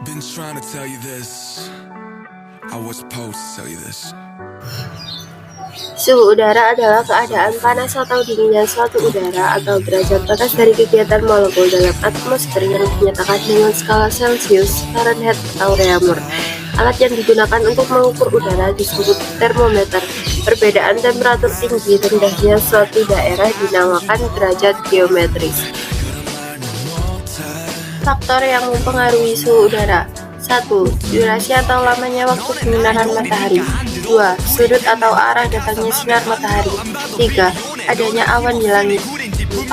Been trying to tell you this. I was supposed to tell you this. Suhu udara adalah keadaan panas atau dinginnya suatu udara atau derajat panas dari kegiatan molekul dalam atmosfer yang dinyatakan dengan skala Celcius, Fahrenheit, atau Reaumur. Alat yang digunakan untuk mengukur udara disebut termometer. Perbedaan temperatur tinggi rendahnya suatu daerah dinamakan derajat geometris. Faktor yang mempengaruhi suhu udara: 1. Durasi atau lamanya waktu penyinaran matahari. 2. Sudut atau arah datangnya sinar matahari. 3. Adanya awan di langit. 4.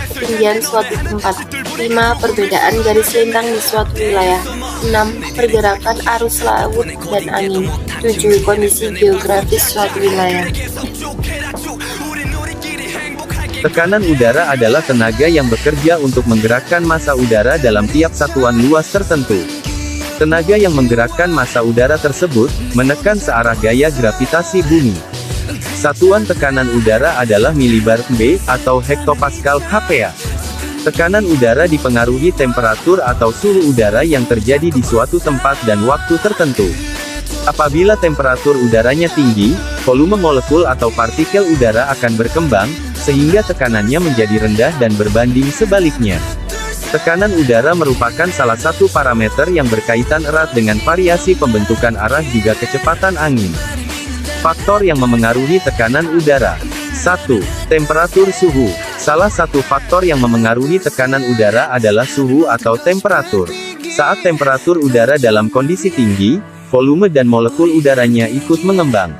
Ketinggian suatu tempat. 5. Perbedaan garis lintang di suatu wilayah. 6. Pergerakan arus laut dan angin. 7. Kondisi geografis suatu wilayah. Tekanan udara adalah tenaga yang bekerja untuk menggerakkan massa udara dalam tiap satuan luas tertentu. Tenaga yang menggerakkan massa udara tersebut menekan searah gaya gravitasi bumi. Satuan tekanan udara adalah milibar B atau hektopascal HPA. Tekanan udara dipengaruhi temperatur atau suhu udara yang terjadi di suatu tempat dan waktu tertentu. Apabila temperatur udaranya tinggi, volume molekul atau partikel udara akan berkembang, sehingga tekanannya menjadi rendah dan berbanding sebaliknya. Tekanan udara merupakan salah satu parameter yang berkaitan erat dengan variasi pembentukan arah juga kecepatan angin. Faktor yang memengaruhi tekanan udara. 1. Temperatur suhu. Salah satu faktor yang memengaruhi tekanan udara adalah suhu atau temperatur. Saat temperatur udara dalam kondisi tinggi, volume dan molekul udaranya ikut mengembang.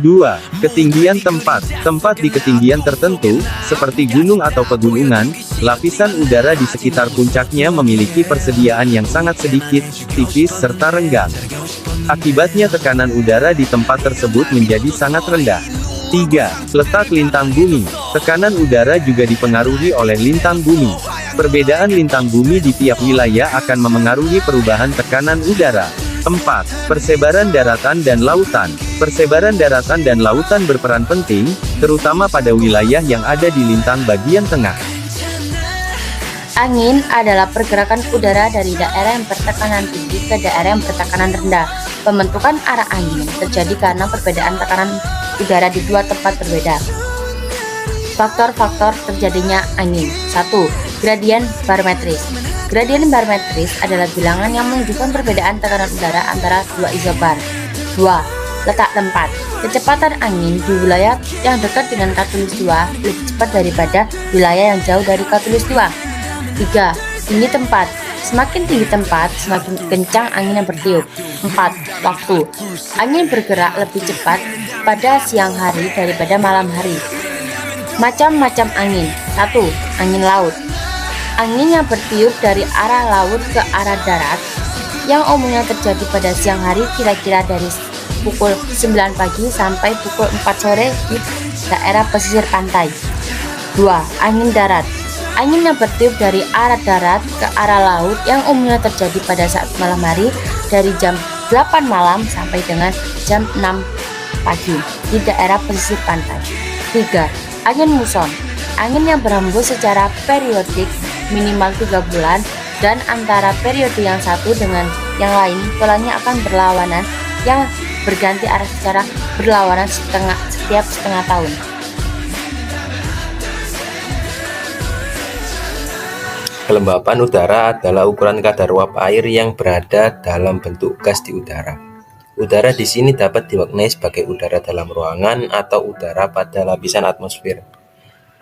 2. Ketinggian tempat. Tempat di ketinggian tertentu, seperti gunung atau pegunungan, lapisan udara di sekitar puncaknya memiliki persediaan yang sangat sedikit, tipis serta renggang. Akibatnya tekanan udara di tempat tersebut menjadi sangat rendah. 3. Letak lintang bumi. Tekanan udara juga dipengaruhi oleh lintang bumi. Perbedaan lintang bumi di tiap wilayah akan memengaruhi perubahan tekanan udara. 4. Persebaran daratan dan lautan. Persebaran daratan dan lautan berperan penting, terutama pada wilayah yang ada di lintang bagian tengah. Angin adalah pergerakan udara dari daerah yang bertekanan tinggi ke daerah yang bertekanan rendah. Pembentukan arah angin terjadi karena perbedaan tekanan udara di dua tempat berbeda. Faktor-faktor terjadinya angin. 1. Gradien barometris. Gradien barometris adalah bilangan yang menunjukkan perbedaan tekanan udara antara dua isobar. 2. Letak tempat. Kecepatan angin di wilayah yang dekat dengan khatulistiwa lebih cepat daripada wilayah yang jauh dari khatulistiwa. 3. Tinggi tempat. Semakin tinggi tempat, semakin kencang angin yang bertiup. 4. Waktu. Angin bergerak lebih cepat pada siang hari daripada malam hari. Macam-macam angin. 1. Angin laut. Angin yang bertiup dari arah laut ke arah darat, yang umumnya terjadi pada siang hari kira-kira dari pukul 9 pagi sampai pukul 4 sore di daerah pesisir pantai. 2. Angin darat. Angin yang bertiup dari arah darat ke arah laut yang umumnya terjadi pada saat malam hari dari jam 8 malam sampai dengan jam 6 pagi di daerah pesisir pantai. 3. Angin muson. Angin yang berhembus secara periodik minimal 3 bulan dan antara periode yang satu dengan yang lain polanya akan berlawanan yang berganti arah secara berlawanan setiap setengah tahun. Kelembapan udara adalah ukuran kadar uap air yang berada dalam bentuk gas di udara. Udara di sini dapat dimaknai sebagai udara dalam ruangan atau udara pada lapisan atmosfer.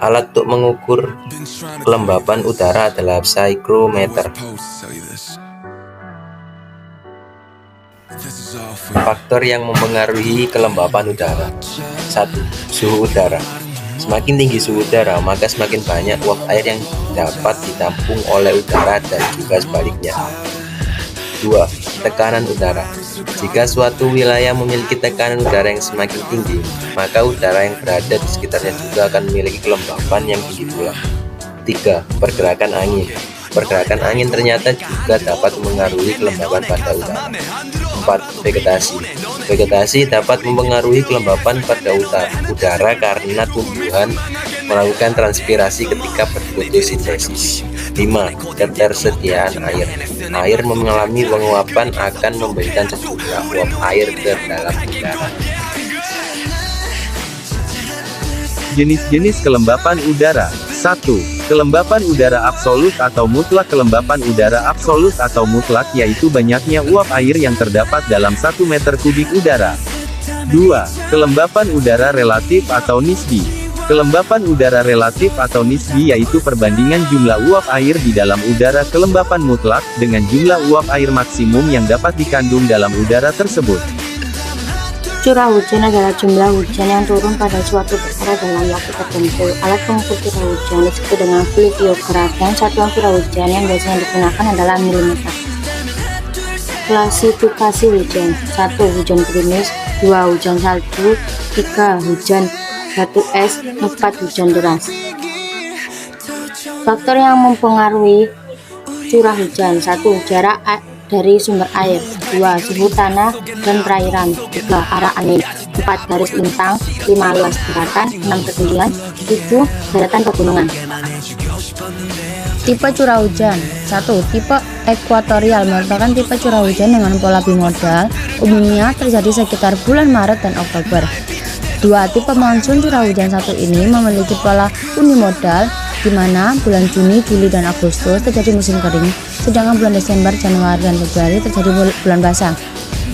Alat untuk mengukur kelembapan udara adalah psychrometer. Faktor yang mempengaruhi kelembapan udara. 1. Suhu udara. Semakin tinggi suhu udara, maka semakin banyak uap air yang dapat ditampung oleh udara dan juga sebaliknya. 2. Tekanan udara. Jika suatu wilayah memiliki tekanan udara yang semakin tinggi, maka udara yang berada di sekitarnya juga akan memiliki kelembapan yang tinggi pula. 3. Pergerakan angin. Pergerakan angin ternyata juga dapat mengaruhi kelembapan pada udara. 4. Vegetasi. Vegetasi dapat mempengaruhi kelembapan pada udara karena tumbuhan melakukan transpirasi ketika berfotosintesis. 5. 5. Ketersediaan air. Air mengalami penguapan akan memberikan sejumlah uap air ke dalam udara. Jenis-jenis kelembapan udara. 1. Kelembapan udara absolut atau mutlak. Kelembapan udara absolut atau mutlak yaitu banyaknya uap air yang terdapat dalam 1 meter kubik udara. 2. Kelembapan udara relatif atau nisbi. Kelembapan udara relatif atau nisbi yaitu perbandingan jumlah uap air di dalam udara kelembapan mutlak dengan jumlah uap air maksimum yang dapat dikandung dalam udara tersebut. Curah hujan adalah jumlah hujan yang turun pada suatu daerah dalam waktu tertentu. Alat pengukur curah hujan disebut dengan pluviograf, dan satuan curah hujan yang biasanya digunakan adalah milimeter. Klasifikasi hujan. 1. Hujan gerimis. 2. Hujan salju. 3. Hujan batu es. 4. Hujan deras. Faktor yang mempengaruhi curah hujan. 1. Jarak dari sumber air. 2. Suhu tanah dan perairan. 3. Arah angin. 4. Garis lintang. 5. Luas daratan. 6. Ketinggian. 7. Daratan pegunungan. Tipe curah hujan. 1. Tipe ekuatorial merupakan tipe curah hujan dengan pola bimodal, umumnya terjadi sekitar bulan Maret dan Oktober. 2. Tipe monsun curah hujan satu ini memiliki pola unimodal, di mana bulan Juni, Juli, dan Agustus terjadi musim kering, sedangkan bulan Desember, Januari, dan Februari terjadi bulan basah.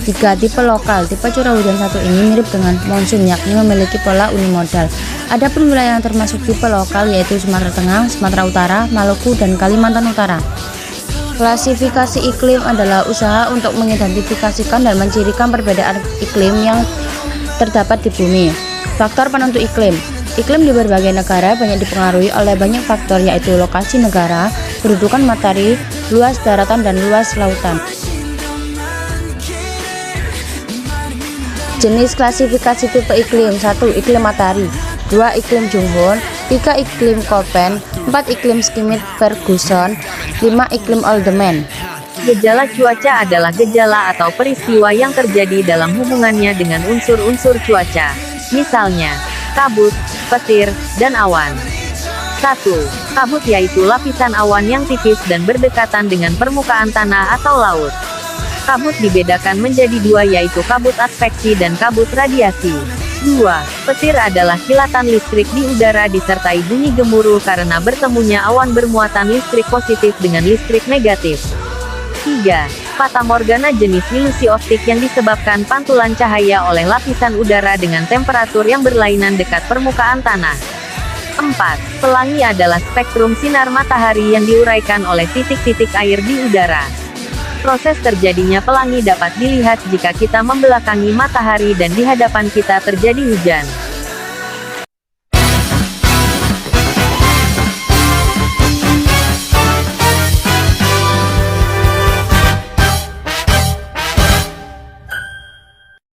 3. Tipe lokal. Tipe curah hujan satu ini mirip dengan monsun, yakni memiliki pola unimodal. Adapun wilayah yang termasuk tipe lokal yaitu Sumatera Tengah, Sumatera Utara, Maluku, dan Kalimantan Utara. Klasifikasi iklim adalah usaha untuk mengidentifikasikan dan mencirikan perbedaan iklim yang terdapat di bumi. Faktor penentu iklim. Iklim di berbagai negara banyak dipengaruhi oleh banyak faktor, yaitu lokasi negara, kedudukan matahari, luas daratan, dan luas lautan. Jenis klasifikasi tipe iklim. 1. Iklim matahari. 2. Iklim Junghun. 3. Iklim Köppen. 4. Iklim Schmidt-Ferguson. 5. Iklim Oldman. Gejala cuaca adalah gejala atau peristiwa yang terjadi dalam hubungannya dengan unsur-unsur cuaca. Misalnya, kabut, petir, dan awan. 1. Kabut yaitu lapisan awan yang tipis dan berdekatan dengan permukaan tanah atau laut. Kabut dibedakan menjadi 2, yaitu kabut adveksi dan kabut radiasi. 2. Petir adalah kilatan listrik di udara disertai bunyi gemuruh karena bertemunya awan bermuatan listrik positif dengan listrik negatif. 3. Fatamorgana jenis ilusi optik yang disebabkan pantulan cahaya oleh lapisan udara dengan temperatur yang berlainan dekat permukaan tanah. 4. Pelangi adalah spektrum sinar matahari yang diuraikan oleh titik-titik air di udara. Proses terjadinya pelangi dapat dilihat jika kita membelakangi matahari dan di hadapan kita terjadi hujan.